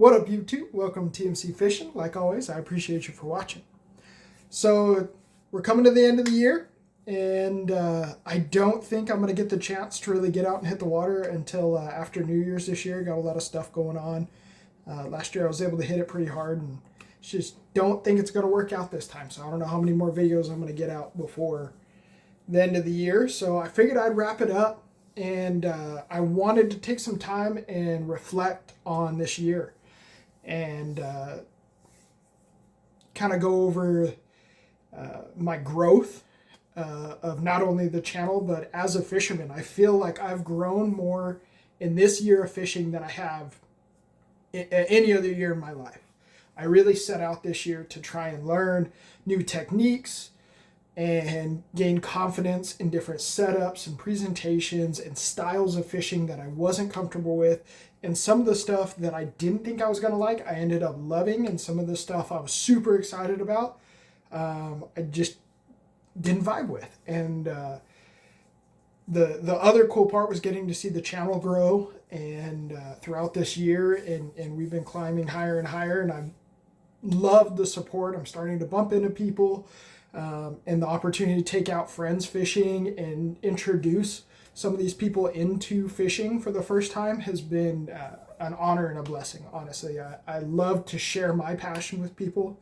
What up, YouTube? Welcome to TMC Fishing. Like always, I appreciate you for watching. So we're coming to the end of the year, and I don't think I'm going to get the chance to really get out and hit the water until after New Year's this year. Got a lot of stuff going on. Last year I was able to hit it pretty hard, and just don't think it's going to work out this time. So I don't know how many more videos I'm going to get out before the end of the year. So I figured I'd wrap it up, and I wanted to take some time and reflect on this year and kind of go over my growth of not only the channel but as a fisherman. I feel like I've grown more in this year of fishing than I have in any other year in my life. I really set out this year to try and learn new techniques and gain confidence in different setups and presentations and styles of fishing that I wasn't comfortable with. And some of the stuff that I didn't think I was going to like, I ended up loving. And some of the stuff I was super excited about, I just didn't vibe with. And the other cool part was getting to see the channel grow and throughout this year. And we've been climbing higher and higher. And I loved the support. I'm starting to bump into people. And the opportunity to take out friends fishing and introduce some of these people into fishing for the first time has been an honor and a blessing, honestly. I love to share my passion with people,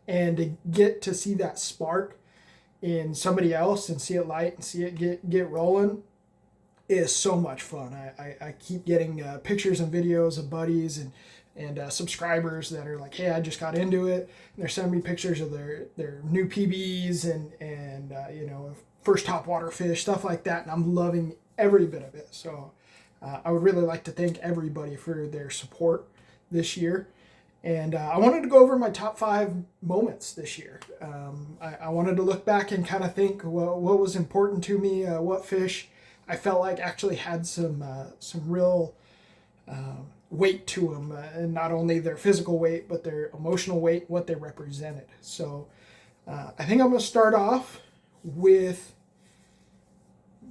and to get to see that spark in somebody else and see it light and see it get rolling is so much fun. I keep getting pictures and videos of buddies and subscribers that are like, hey, I just got into it, and they're sending me pictures of their new PBs and you know, first topwater fish, stuff like that, and I'm loving every bit of it. So I would really like to thank everybody for their support this year. And I wanted to go over my top 5 moments this year. I wanted to look back and kind of think what was important to me, what fish I felt like actually had some real weight to them, and not only their physical weight, but their emotional weight, what they represented. So I think I'm going to start off with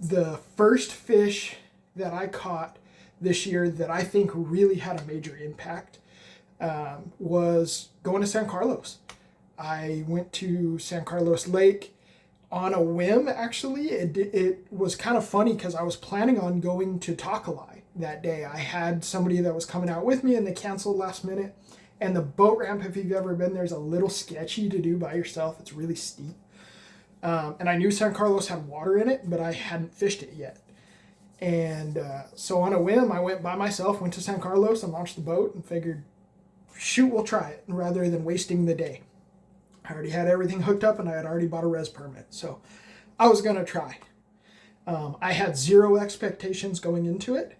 the first fish that I caught this year that I think really had a major impact. Was going to San Carlos. I went to San Carlos Lake on a whim, actually. It was kind of funny because I was planning on going to Takalai that day. I had somebody that was coming out with me, and they canceled last minute. And the boat ramp, if you've ever been there, is a little sketchy to do by yourself. It's really steep. And I knew San Carlos had water in it, but I hadn't fished it yet. And so on a whim, I went by myself, went to San Carlos and launched the boat and figured, shoot, we'll try it rather than wasting the day. I already had everything hooked up, and I had already bought a res permit. So I was going to try. I had zero expectations going into it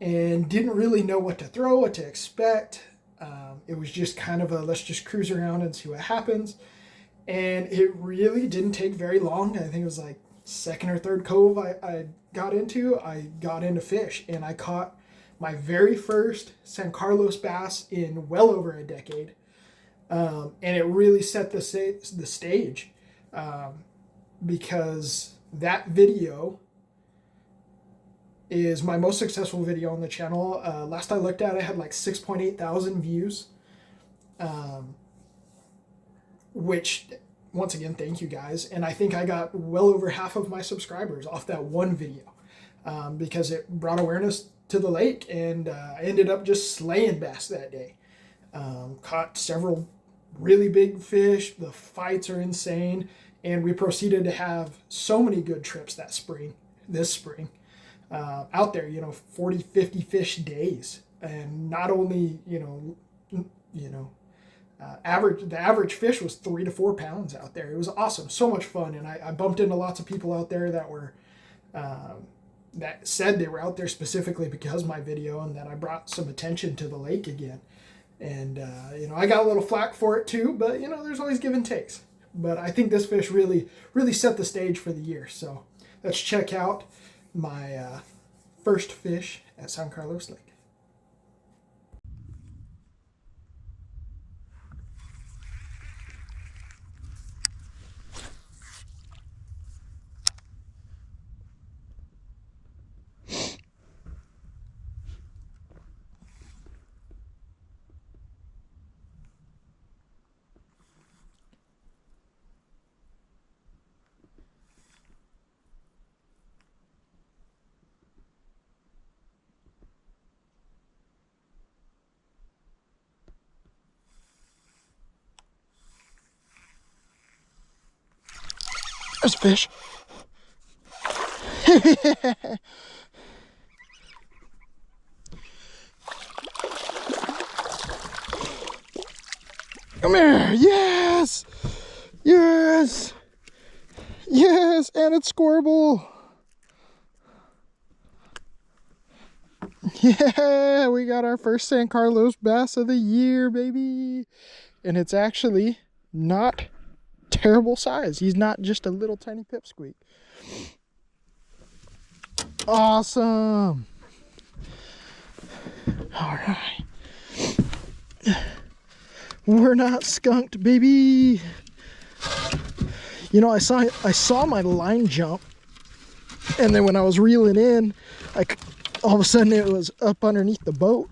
and didn't really know what to throw, what to expect. It was just kind of a, let's just cruise around and see what happens. And it really didn't take very long. I think it was like second or third cove I got into fish, and I caught my very first San Carlos bass in well over a decade. And it really set the stage because that video is my most successful video on the channel. Last I looked at it, had like 6.8 thousand views. Which, once again, thank you guys. And I think I got well over half of my subscribers off that one video because it brought awareness to the lake, and I ended up just slaying bass that day. Caught several really big fish. The fights are insane, and we proceeded to have so many good trips this spring, out there, 40, 50 fish days. And not only, the average fish was 3 to 4 pounds out there. It was awesome, so much fun. And I bumped into lots of people out there that were that said they were out there specifically because of my video, and that I brought some attention to the lake again. And I got a little flack for it too, but there's always give and takes. But I think this fish really set the stage for the year. So let's check out my first fish at San Carlos Lake. There's a fish. Come here. Yes. Yes. Yes. And it's Squarebill. Yeah. We got our first San Carlos bass of the year, baby. And it's actually not terrible size. He's not just a little tiny pipsqueak. Awesome. All right. We're not skunked, baby. You know, I saw my line jump, and then when I was reeling in, all of a sudden it was up underneath the boat.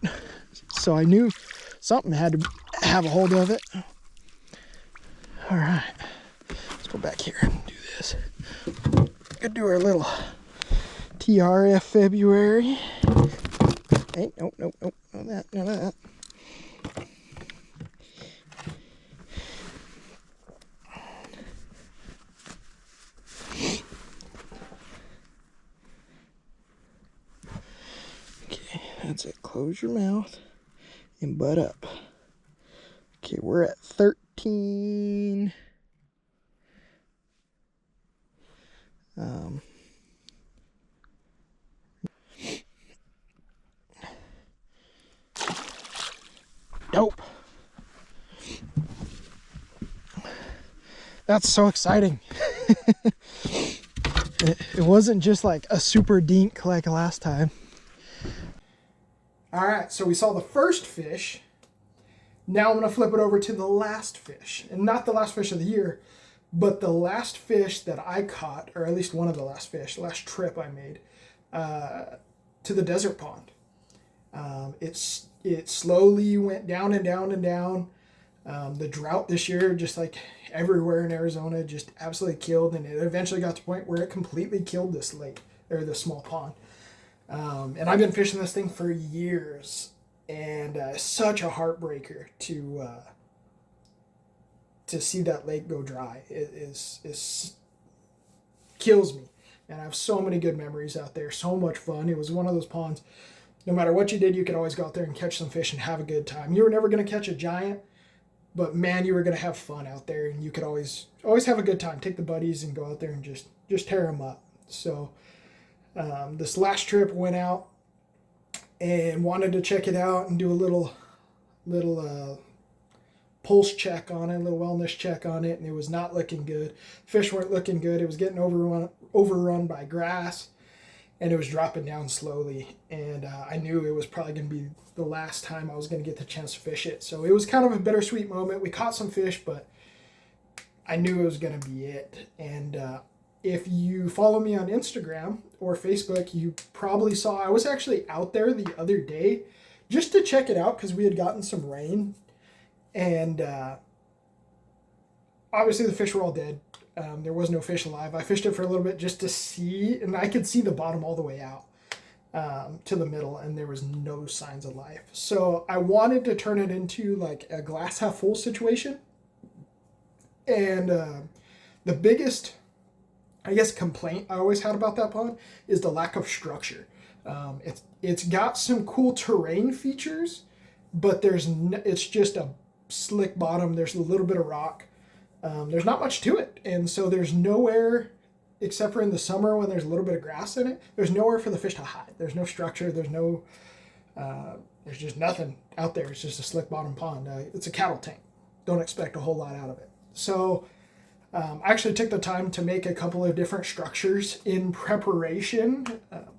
So I knew something had to have a hold of it. All right, let's go back here and do this. Gonna do our little TRF February. Hey, nope, none of that. Okay, that's it. Close your mouth and butt up. Okay, we're at 13. Nope. That's so exciting. It wasn't just like a super dink like last time. All right, so we saw the first fish. Now I'm going to flip it over to the last fish. And not the last fish of the year, but the last fish that I caught, or at least one of the last fish, last trip I made to the desert pond. It slowly went down and down and down. The drought this year, just like everywhere in Arizona, just absolutely killed, and it eventually got to the point where it completely killed this lake, or this small pond. And I've been fishing this thing for years, and such a heartbreaker to see that lake go dry. It kills me. And I have so many good memories out there, so much fun. It was one of those ponds, no matter what you did, you could always go out there and catch some fish and have a good time. You were never going to catch a giant, but man, you were going to have fun out there, and you could always have a good time. Take the buddies and go out there and just tear them up. So this last trip went out and wanted to check it out and do a little pulse check on it, a little wellness check on it, and it was not looking good. Fish weren't looking good. It was getting overrun by grass, and it was dropping down slowly, and I knew it was probably going to be the last time I was going to get the chance to fish it. So it was kind of a bittersweet moment. We caught some fish, but I knew it was going to be it. And if you follow me on Instagram or Facebook, you probably saw I was actually out there the other day just to check it out because we had gotten some rain, and obviously the fish were all dead. There was no fish alive. I fished it for a little bit just to see, and I could see the bottom all the way out to the middle, and there was no signs of life. So I wanted to turn it into like a glass half full situation. And the biggest, I guess, complaint I always had about that pond is the lack of structure. It's got some cool terrain features, but it's just a slick bottom. There's a little bit of rock. There's not much to it, and so there's nowhere, except for in the summer when there's a little bit of grass in it, there's nowhere for the fish to hide. There's no structure. There's just nothing out there. It's just a slick bottom pond. It's a cattle tank. Don't expect a whole lot out of it. So I actually took the time to make a couple of different structures in preparation,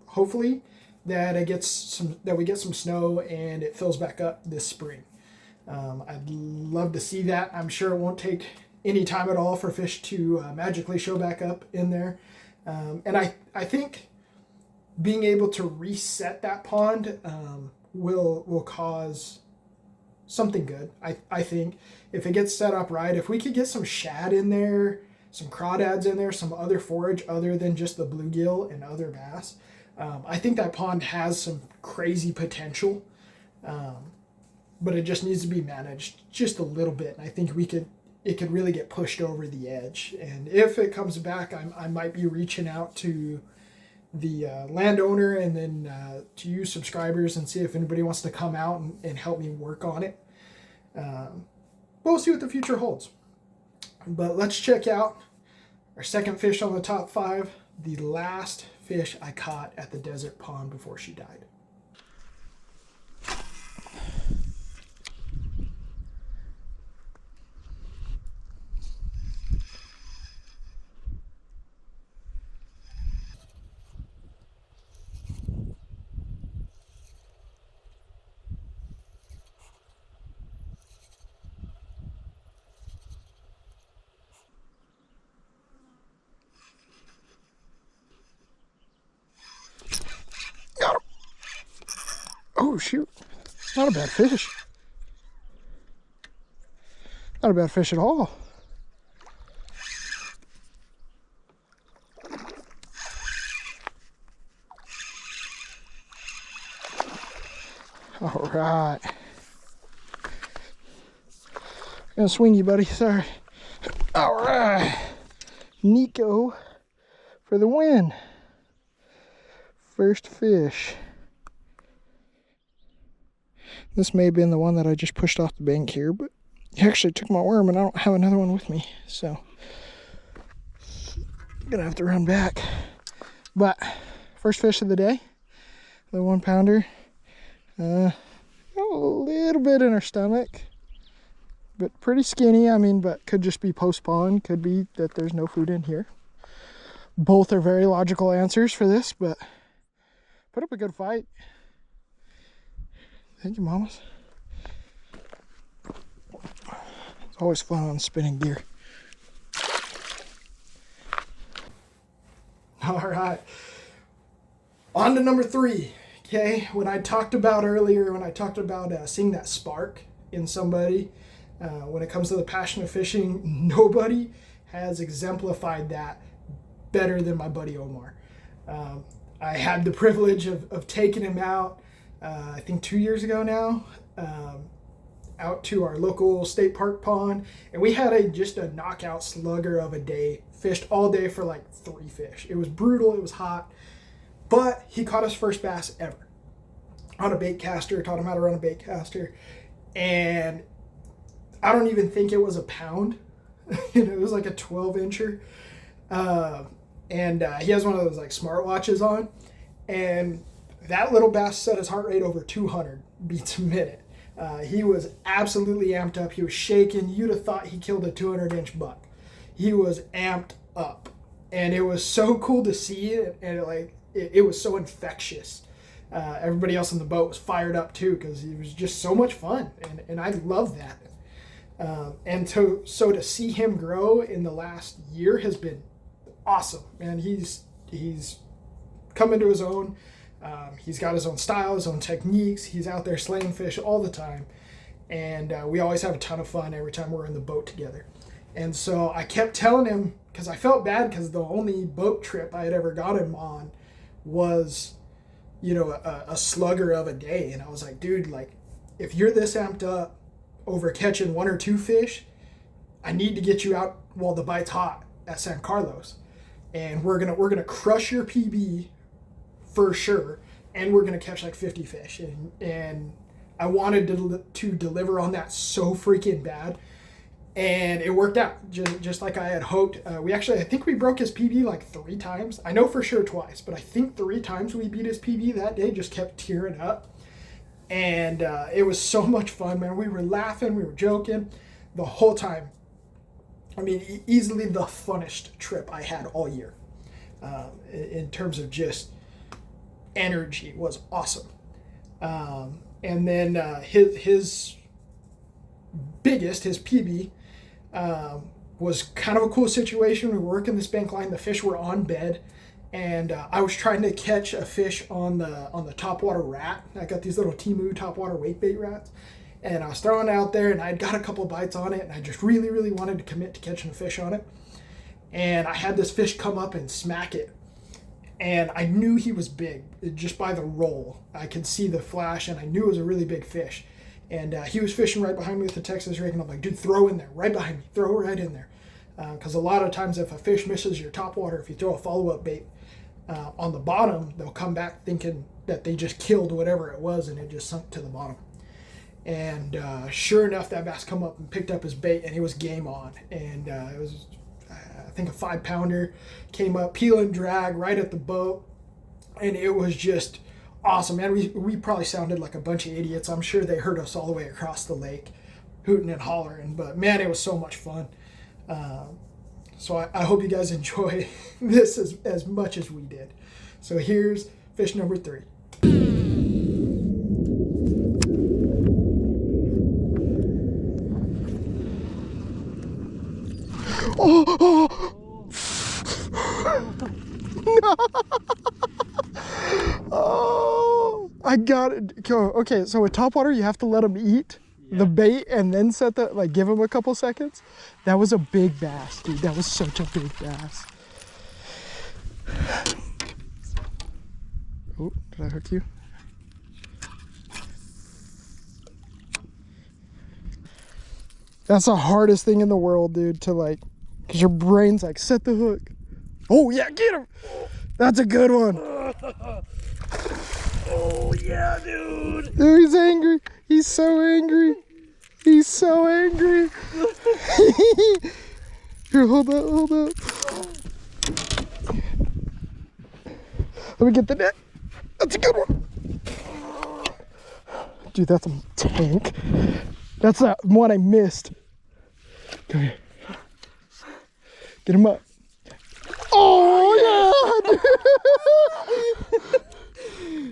hopefully that we get some snow and it fills back up this spring. I'd love to see that. I'm sure it won't take any time at all for fish to magically show back up in there. And I think being able to reset that pond will cause something good. I think if it gets set up right, if we could get some shad in there, some crawdads in there, some other forage other than just the bluegill and other bass, I think that pond has some crazy potential. But it just needs to be managed just a little bit. And I think we could it could really get pushed over the edge. And if it comes back, I might be reaching out to the landowner and then to you subscribers and see if anybody wants to come out and help me work on it. We'll see what the future holds. But let's check out our second fish on the top 5, the last fish I caught at the desert pond before she died. Got him. Oh, shoot. Not a bad fish. Not a bad fish at all. All right. Gonna swing you, buddy. Sorry. All right. Nico for the win. First fish. This may have been the one that I just pushed off the bank here, but he actually took my worm and I don't have another one with me. So I'm gonna have to run back. But first fish of the day, the 1 pounder. A little bit in her stomach, but pretty skinny. I mean, but could just be post-spawn. Could be that there's no food in here. Both are very logical answers for this, but put up a good fight. Thank you, mamas. It's always fun on spinning gear. All right, on to number 3. Okay, when I talked about earlier, when I talked about seeing that spark in somebody, when it comes to the passion of fishing, nobody has exemplified that better than my buddy Omar. I had the privilege of taking him out, I think 2 years ago now, out to our local state park pond, and we had just a knockout slugger of a day, fished all day for like 3 fish. It was brutal, it was hot. But he caught his first bass ever on a bait caster, taught him how to run a bait caster. And I don't even think it was a pound. It was like a 12-incher. And he has one of those like smartwatches on. And that little bass set his heart rate over 200 beats a minute. He was absolutely amped up. He was shaking. You'd have thought he killed a 200-inch buck. He was amped up. And it was so cool to see it. And it was so infectious. Everybody else on the boat was fired up too because it was just so much fun, and I love that. And so to see him grow in the last year has been awesome. And he's come into his own. He's got his own style, his own techniques. He's out there slaying fish all the time, and we always have a ton of fun every time we're in the boat together. And so I kept telling him, because I felt bad because the only boat trip I had ever got him on was, a slugger of a day. And I was like, dude, like, if you're this amped up over catching 1 or 2 fish, I need to get you out while the bite's hot at San Carlos. And we're gonna crush your PB for sure, and we're gonna catch like 50 fish. And I wanted to deliver on that so freaking bad. And it worked out just like I had hoped. I think we broke his PB like 3 times. I know for sure twice, but I think 3 times we beat his PB that day. Just kept tearing up. And it was so much fun, man. We were laughing, we were joking the whole time. I mean, easily the funnest trip I had all year. In terms of just energy, it was awesome. And then his biggest, his PB, was kind of a cool situation. We were working this bank line, the fish were on bed, and I was trying to catch a fish on the topwater rat. I got these little Temu topwater wake bait rats, and I was throwing it out there, and I'd got a couple bites on it, and I just really, really wanted to commit to catching a fish on it. And I had this fish come up and smack it, and I knew he was big just by the roll. I could see the flash, and I knew it was a really big fish. And he was fishing right behind me with the Texas rig, and I'm like, dude, throw in there, right behind me, throw right in there. Because a lot of times if a fish misses your topwater, if you throw a follow-up bait on the bottom, they'll come back thinking that they just killed whatever it was and it just sunk to the bottom. And sure enough, that bass come up and picked up his bait, and he was game on. And it was, I think, a 5-pounder, came up, peel and drag right at the boat, and it was just awesome, man. We probably sounded like a bunch of idiots. I'm sure they heard us all the way across the lake, hooting and hollering. But man, it was so much fun. So I hope you guys enjoy this as much as we did. So here's fish number 3. Oh, I got it. Okay, so with topwater, you have to let them eat the bait and then set the, like, give them a couple seconds. That was a big bass, dude. That was such a big bass. Oh, did I hook you? That's the hardest thing in the world, dude, to, like, because your brain's like, set the hook. Oh, yeah, get him. That's a good one. Oh, yeah, dude. Dude, he's angry. He's so angry. He's so angry. Here, hold up, hold up. Let me get the net. That's a good one. Dude, that's a tank. That's that one I missed. Come here. Get him up. Oh, yeah!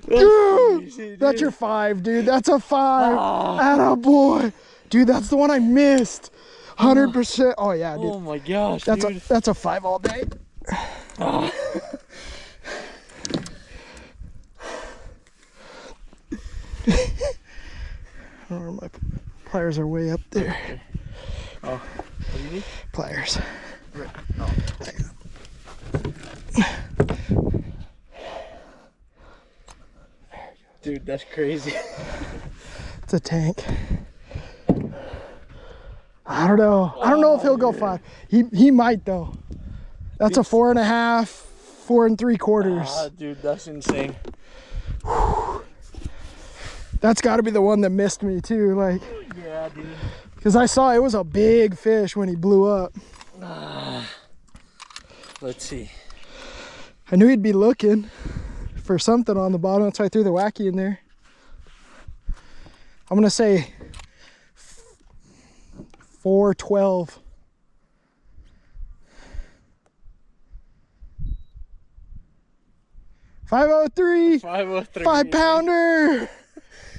Dude, crazy, dude. That's your 5, dude. That's a 5. Attaboy. Dude, that's the one I missed. 100%. Oh, yeah, dude. Oh, my gosh, that's dude. That's a 5 all day. Oh. I don't know, my pliers are way up there. Oh, what do you need? Pliers. Right. Oh. Dude, that's crazy. It's a tank. I don't know. I don't know if he'll go 5. He might though. That's a 4.5, 4 3/4. Ah, dude, that's insane. That's got to be the one that missed me too, like. Yeah, dude. Because I saw it was a big fish when he blew up. Let's see. I knew he'd be looking for something on the bottom. That's why I threw the wacky in there. I'm gonna say 412. $503. 503. 5-pounder.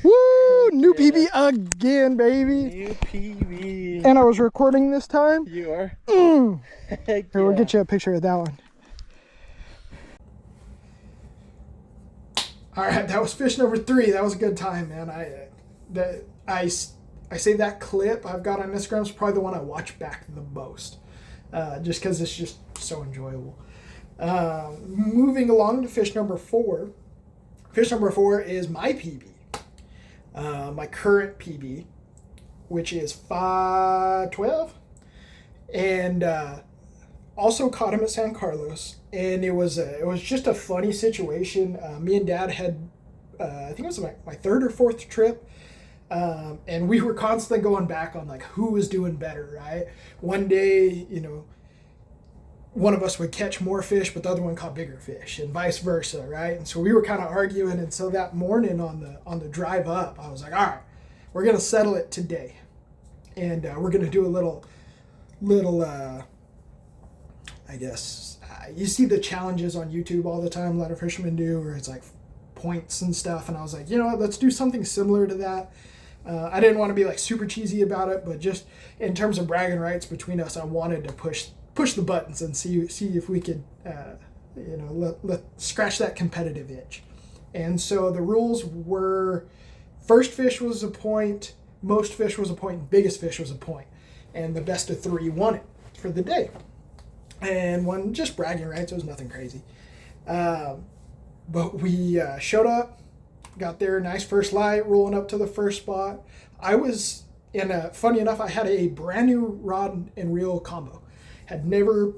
Woo! New PB again, baby. New PB. And I was recording this time. You are? Here, we'll get you a picture of that one. All right, that was fish number 3. That was a good time, man. I say that clip I've got on Instagram is probably the one I watch back the most, just because it's just so enjoyable. Moving along to fish number 4. Fish number 4 is my PB. My current PB, which is 512, and also caught him at San Carlos. And it was just a funny situation. Me and Dad had, I think it was my 3rd or 4th trip, and we were constantly going back on like who was doing better, right? One day, you know, one of us would catch more fish, but the other one caught bigger fish, and vice versa, right? And so we were kind of arguing. And so that morning on the drive up, I was like, all right, we're gonna settle it today, and we're gonna do a little I guess you see the challenges on YouTube all the time. A lot of fishermen do, where it's like points and stuff. And I was like, you know what, let's do something similar to that. I didn't want to be like super cheesy about it, but just in terms of bragging rights between us, I wanted to push the buttons and see if we could, you know, let scratch that competitive itch. And so the rules were: first fish was a point, most fish was a point, and biggest fish was a point, and the best of 3 won it for the day. And one, just bragging rights, it was nothing crazy. But we showed up, got there, nice first light, rolling up to the first spot. I was funny enough, I had a brand new rod and reel combo. Had never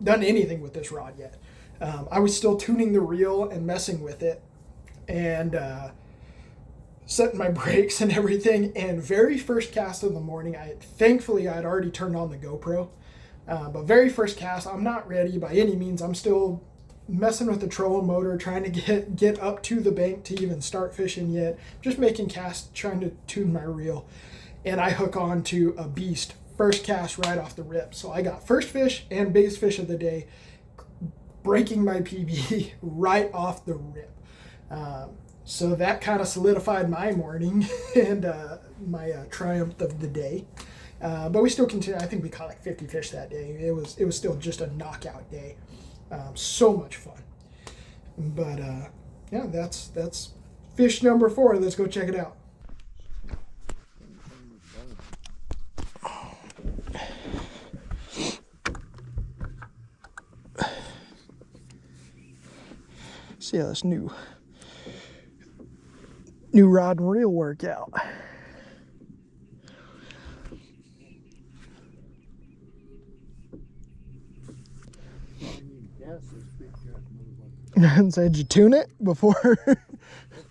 done anything with this rod yet. I was still tuning the reel and messing with it, and setting my brakes and everything. And very first cast of the morning, thankfully I had already turned on the GoPro. But very first cast, I'm not ready by any means. I'm still messing with the trolling motor, trying to get up to the bank to even start fishing yet. Just making casts, trying to tune my reel. And I hook on to a beast. First cast right off the rip. So I got first fish and biggest fish of the day, breaking my PB right off the rip. So that kind of solidified my morning and my triumph of the day. But we still continue. I think we caught like 50 fish that day. It was still just a knockout day. So much fun. But yeah, that's fish number 4. Let's go check it out. See how this new rod and reel work out. And so did you tune it before? I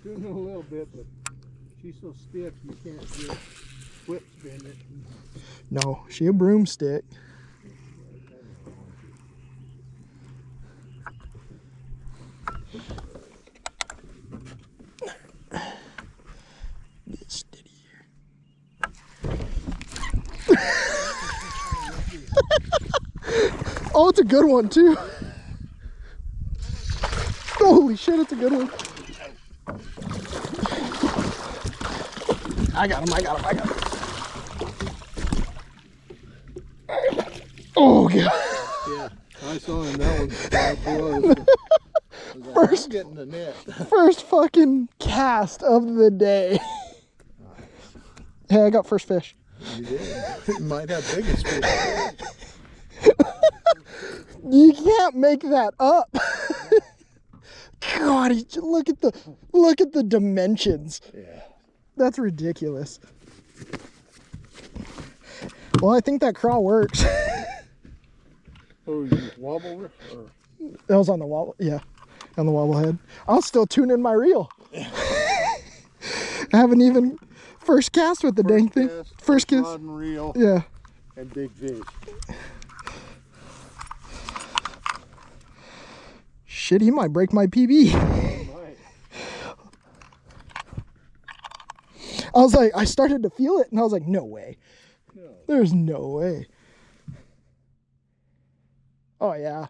tuned it a little bit, but she's so stiff you can't just whip spin it. No, she a broomstick. Get steady here. Oh, it's a good one too. Holy shit, it's a good one. I got him. Oh, God. Yeah, I saw him. That was first getting the net. First fucking cast of the day. Hey, I got first fish. You did. It might have biggest fish. You can't make that up. God, look at the dimensions. Yeah. That's ridiculous. Well, I think that craw works. Oh, you wobble or? That was on the wobble, yeah, on the wobble head. I'll still tune in my reel. I haven't even first cast with the dang thing. First cast. Rod and reel. Yeah. And big fish. Shit, he might break my PB. Might. I was like, I started to feel it, and I was like, no way. No. There's no way. Oh, yeah.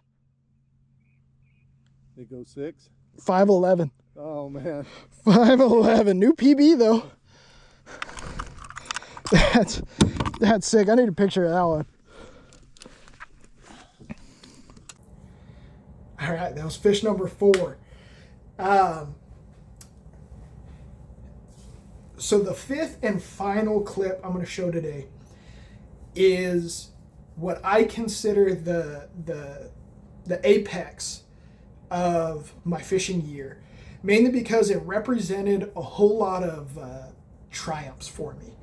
They go 6? 5'11". Oh, man. 5'11". New PB, though. That's sick. I need a picture of that one. All right, that was fish number 4. So the 5th and final clip I'm going to show today is what I consider the apex of my fishing year, mainly because it represented a whole lot of triumphs for me.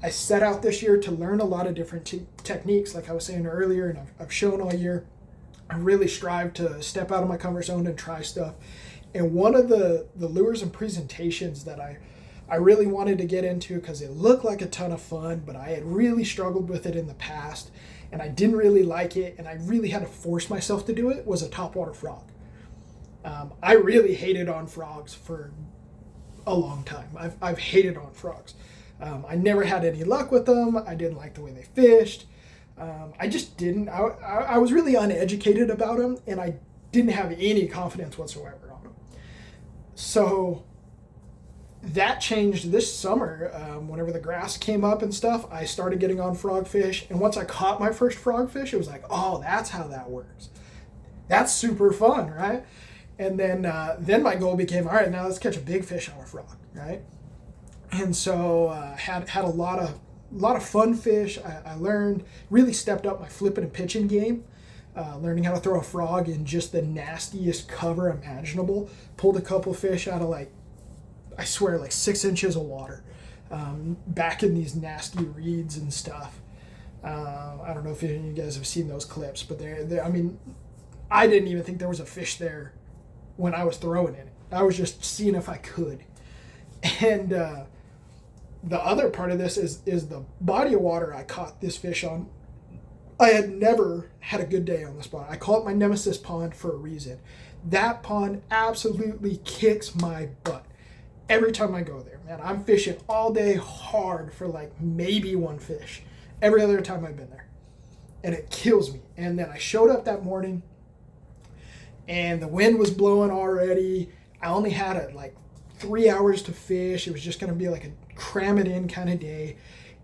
I set out this year to learn a lot of different techniques, like I was saying earlier, and I've shown all year. I really strive to step out of my comfort zone and try stuff. And one of the lures and presentations that I really wanted to get into, because it looked like a ton of fun, but I had really struggled with it in the past, and I didn't really like it, and I really had to force myself to do it, was a topwater frog. I really hated on frogs for a long time. I've hated on frogs. I never had any luck with them. I didn't like the way they fished. I just didn't. I was really uneducated about them, and I didn't have any confidence whatsoever on them. So that changed this summer. Whenever the grass came up and stuff, I started getting on frogfish. And once I caught my first frogfish, it was like, oh, that's how that works. That's super fun, right? And then my goal became, all right, now let's catch a big fish on a frog, right? And so had a lot of fun fish. I learned, really stepped up my flipping and pitching game. learning how to throw a frog in just the nastiest cover imaginable. Pulled a couple fish out of like, I swear, like 6 inches of water, back in these nasty reeds and stuff. I don't know if any of you guys have seen those clips, but they're I mean, I didn't even think there was a fish there when I was throwing in it. I was just seeing if I could. And the other part of this is the body of water I caught this fish on. I had never had a good day on this pond. I call it my nemesis pond for a reason. That pond absolutely kicks my butt every time I go there, man. I'm fishing all day hard for like maybe one fish every other time I've been there. And it kills me. And then I showed up that morning and the wind was blowing already. I only had like 3 hours to fish. It was just going to be like a cram it in kind of day.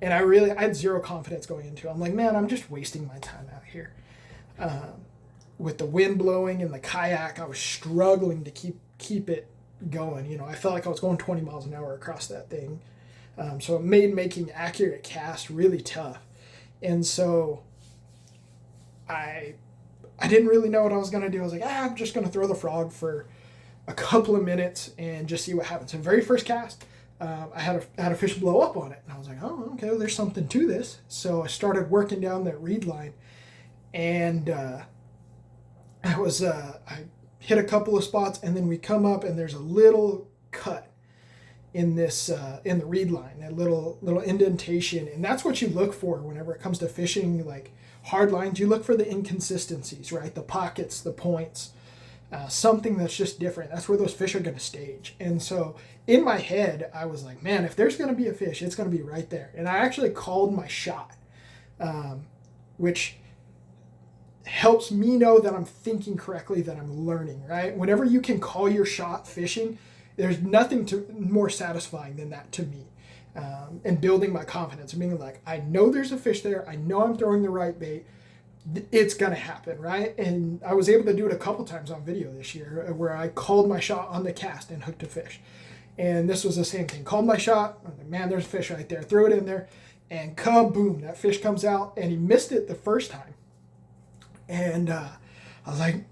And I had zero confidence going into it. I'm like, man, I'm just wasting my time out here. With the wind blowing and the kayak, I was struggling to keep it going. You know, I felt like I was going 20 miles an hour across that thing. So it made making accurate casts really tough. And so I didn't really know what I was going to do. I was like, I'm just going to throw the frog for a couple of minutes and just see what happens. So very first cast, I had a fish blow up on it. And I was like, oh, okay, well, there's something to this. So I started working down that reed line. And I hit a couple of spots. And then we come up and there's a little cut in this in the reed line, a little indentation. And that's what you look for whenever it comes to fishing, like hard lines. You look for the inconsistencies, right? The pockets, the points. Something that's just different. That's where those fish are going to stage. And so in my head, I was like, man, if there's going to be a fish, it's going to be right there. And I actually called my shot, which helps me know that I'm thinking correctly, that I'm learning, right? Whenever you can call your shot fishing, there's nothing more satisfying than that to me. And building my confidence and being like, I know there's a fish there. I know I'm throwing the right bait. It's going to happen, right? And I was able to do it a couple times on video this year where I called my shot on the cast and hooked a fish. And this was the same thing. Called my shot. I'm like, man, there's a fish right there. Threw it in there. And kaboom, that fish comes out. And he missed it the first time. And I was like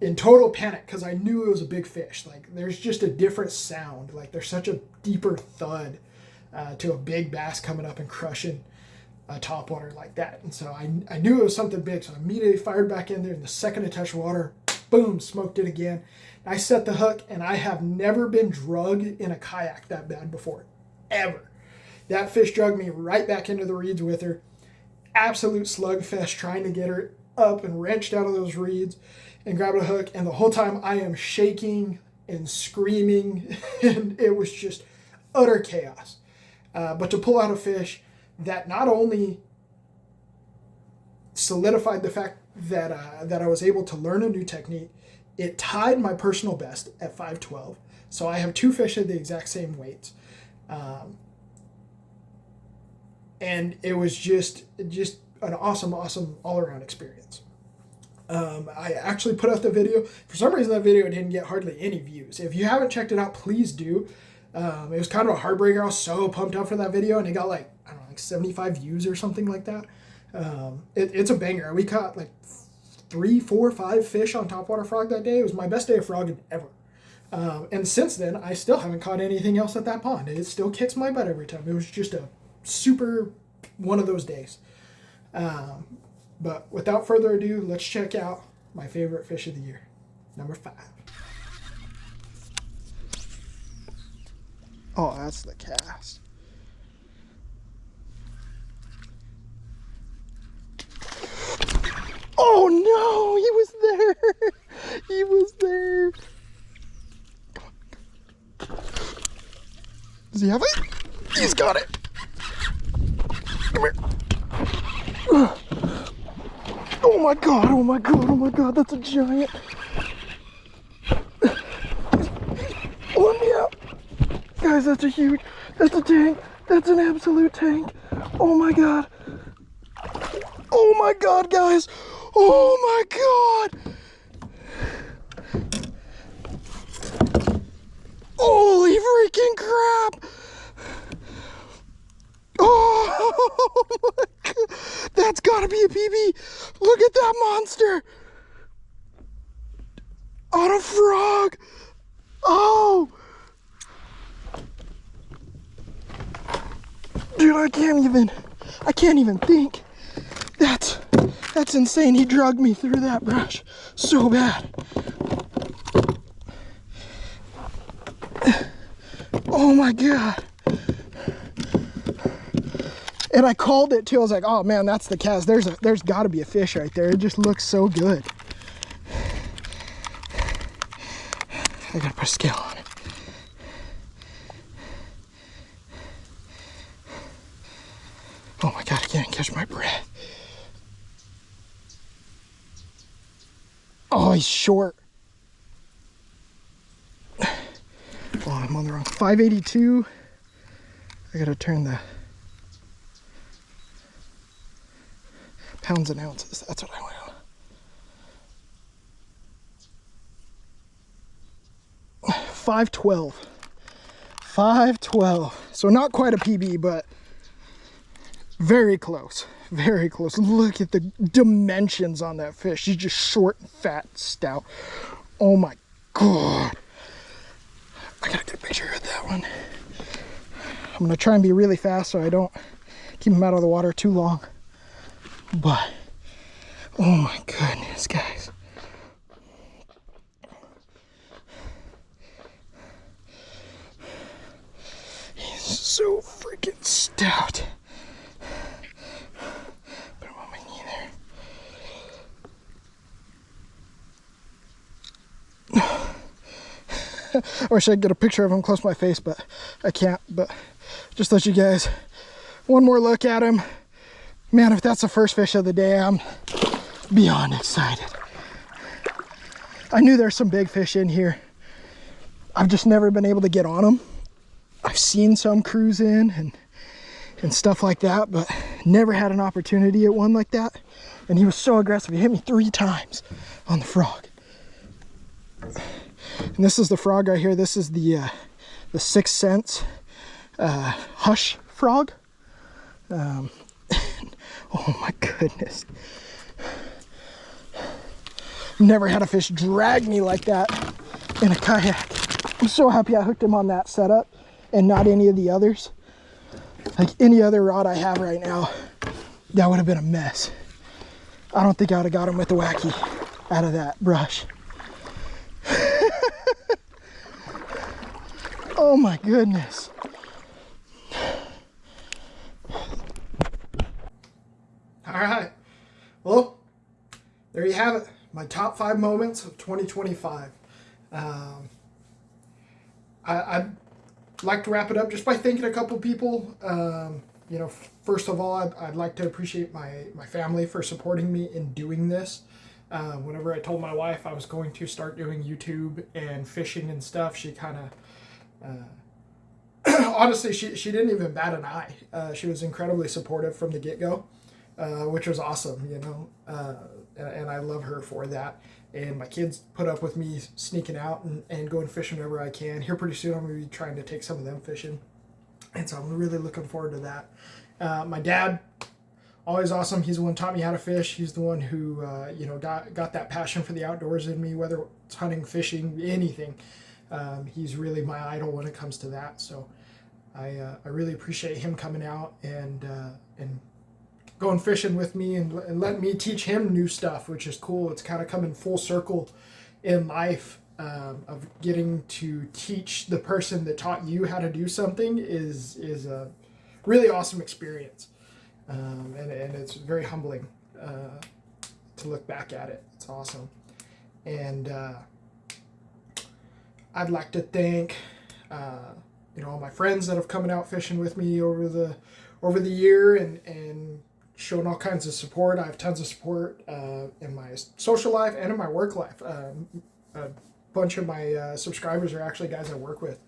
in total panic because I knew it was a big fish. Like there's just a different sound. Like there's such a deeper thud to a big bass coming up and crushing a topwater like that. And so I knew it was something big. So I immediately fired back in there. And the second it touched water, boom, smoked it again. I set the hook and I have never been drugged in a kayak that bad before, ever. That fish drugged me right back into the reeds with her. Absolute slugfest trying to get her up and wrenched out of those reeds and grabbed a hook. And the whole time I am shaking and screaming and it was just utter chaos. But to pull out a fish that not only solidified the fact that I was able to learn a new technique, it tied my personal best at 512. So I have two fish at the exact same weights. And it was just an awesome all-around experience. I actually put out the video. For some reason, that video didn't get hardly any views. If you haven't checked it out, please do. It was kind of a heartbreaker. I was so pumped up for that video, and it got like 75 views or something like that. It's a banger. We caught like 3, 4, 5 fish on topwater frog that day. It was my best day of frogging ever. And since then, I still haven't caught anything else at that pond. It still kicks my butt every time. It was just a super one of those days. But without further ado, let's check out my favorite fish of the year. Number 5. Oh, that's the cast. Oh no, he was there. He was there. Does he have it? He's got it. Come here. Oh my god, oh my god, oh my god, that's a giant. Let me out. Guys, that's a tank. That's an absolute tank. Oh my god. Oh my god, guys. Oh my god. Holy freaking crap. Oh my god. That's gotta be a PB. Look at that monster. On a frog. Oh. Dude, I can't even think. That's insane. He dragged me through that brush so bad. Oh my God. And I called it too. I was like, oh man, that's the cast. There's gotta be a fish right there. It just looks so good. I gotta put a scale on it. Oh my God, I can't catch my breath. Oh, he's short. Oh, I'm on the wrong. 582. I gotta turn the pounds and ounces. That's what I want. 512. 512. So not quite a PB, but very close. Very close. Look at the dimensions on that fish. She's just short, fat, stout. Oh my God. I gotta get a picture of that one. I'm gonna try and be really fast so I don't keep him out of the water too long. But, oh my goodness, guys. He's so freaking stout. Put him on my knee there. I wish I could get a picture of him close to my face, but I can't. But just let you guys one more look at him. Man, if that's the first fish of the day, I'm beyond excited. I knew there's some big fish in here. I've just never been able to get on them. I've seen some cruise in and stuff like that, but never had an opportunity at one like that. And he was so aggressive. He hit me 3 times on the frog. And this is the frog right here. This is the 6th Sense Hush frog. Oh my goodness. Never had a fish drag me like that in a kayak. I'm so happy I hooked him on that setup and not any of the others. Like any other rod I have right now, that would have been a mess. I don't think I would have got him with the wacky out of that brush. Oh my goodness. All right, well, there you have it. My top 5 moments of 2025. I'd like to wrap it up just by thanking a couple people. You know, first of all, I'd like to appreciate my family for supporting me in doing this. Whenever I told my wife I was going to start doing YouTube and fishing and stuff, she kind of, honestly, she didn't even bat an eye. She was incredibly supportive from the get-go. Which was awesome, you know, and I love her for that. And my kids put up with me sneaking out and going fishing whenever I can. Here pretty soon I'm going to be trying to take some of them fishing. And so I'm really looking forward to that. My dad, always awesome. He's the one who taught me how to fish. He's the one who, you know, got that passion for the outdoors in me, whether it's hunting, fishing, anything. He's really my idol when it comes to that. So I really appreciate him coming out and going fishing with me and letting me teach him new stuff, which is cool. It's kind of coming full circle in life, of getting to teach the person that taught you how to do something is a really awesome experience. And it's very humbling to look back at it. It's awesome. And I'd like to thank you know, all my friends that have come out fishing with me over the year and showing all kinds of support. I have tons of support in my social life and in my work life. A bunch of my subscribers are actually guys I work with,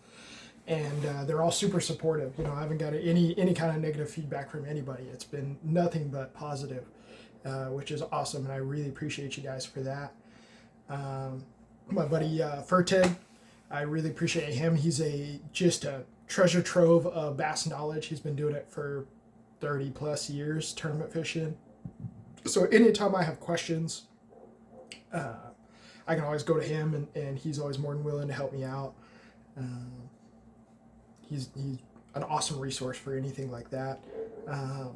and they're all super supportive. You know, I haven't got any kind of negative feedback from anybody. It's been nothing but positive, which is awesome, and I really appreciate you guys for that. My buddy Fertig, I really appreciate him. He's just a treasure trove of bass knowledge. He's been doing it for 30 plus years, tournament fishing, So anytime I have questions, I can always go to him, and he's always more than willing to help me out. He's an awesome resource for anything like that.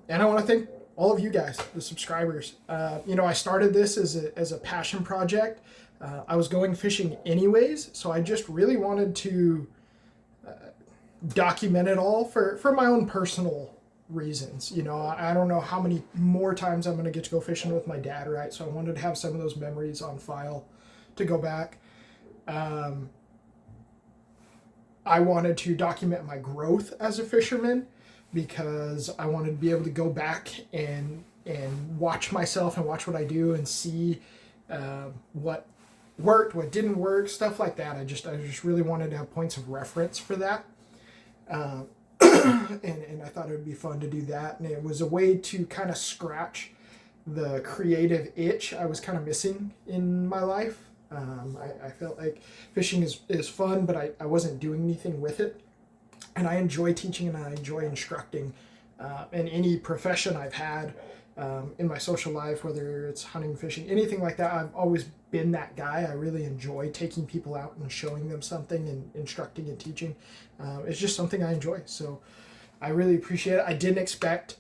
And I want to thank all of you guys, the subscribers. I started this as a passion project. I was going fishing anyways, so I just really wanted to document it all for my own personal reasons. I don't know how many more times I'm going to get to go fishing with my dad, right? So I wanted to have some of those memories on file to go back. I wanted to document my growth as a fisherman, because I wanted to be able to go back and watch myself and watch what I do and see what worked, what didn't work, stuff like that. I just really wanted to have points of reference for that. And I thought it would be fun to do that. And it was a way to kind of scratch the creative itch I was kind of missing in my life. I felt like fishing is fun, but I wasn't doing anything with it. And I enjoy teaching and I enjoy instructing. In any profession I've had in my social life, whether it's hunting, fishing, anything like that, I've always been that guy. I really enjoy taking people out and showing them something and instructing and teaching. It's just something I enjoy. So I really appreciate it. I didn't expect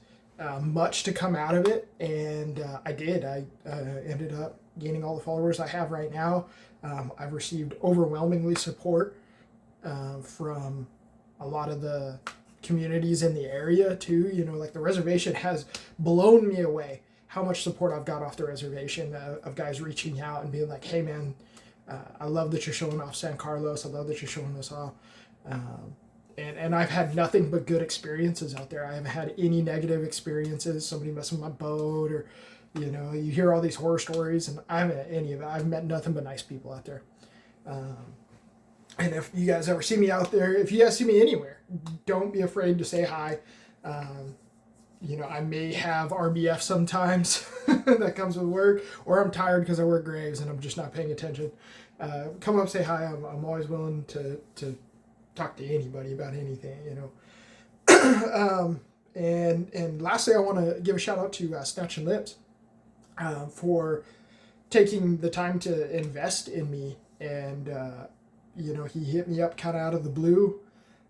much to come out of it, and I did. I ended up gaining all the followers I have right now. I've received overwhelmingly support from a lot of the communities in the area too. Like the reservation has blown me away how much support I've got off the reservation, of guys reaching out and being like, hey man, I love that you're showing off San Carlos. I love that you're showing this off. And I've had nothing but good experiences out there. I haven't had any negative experiences, somebody messing with my boat, or you hear all these horror stories, and I haven't had any of it. I've met nothing but nice people out there. And if you guys ever see me out there, if you guys see me anywhere, don't be afraid to say hi. I may have RBF sometimes that comes with work, or I'm tired because I work graves and I'm just not paying attention. Come up, say hi. I'm always willing to talk to anybody about anything, And lastly, I want to give a shout out to Snatch and Lips for taking the time to invest in me. And he hit me up kind of out of the blue,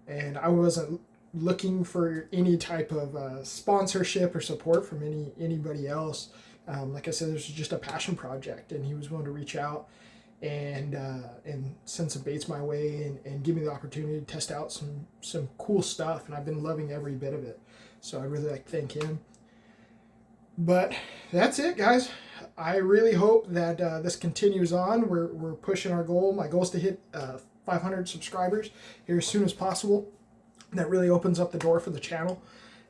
and I wasn't looking for any type of sponsorship or support from anybody else. Like I said, this was just a passion project, and he was willing to reach out and send some baits my way and give me the opportunity to test out some cool stuff, and I've been loving every bit of it. So I really like to thank him. But that's it, guys. I really hope that this continues on. We're pushing our goal. My goal is to hit 500 subscribers here as soon as possible. That really opens up the door for the channel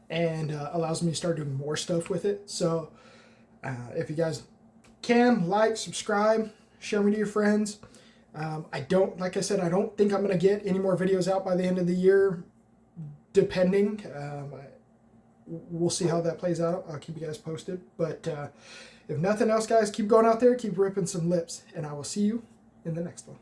and allows me to start doing more stuff with it. So if you guys can, like, subscribe, share me to your friends. Like I said, I don't think I'm going to get any more videos out by the end of the year, depending. We'll see how that plays out. I'll keep you guys posted. But if nothing else, guys, keep going out there, keep ripping some lips, and I will see you in the next one.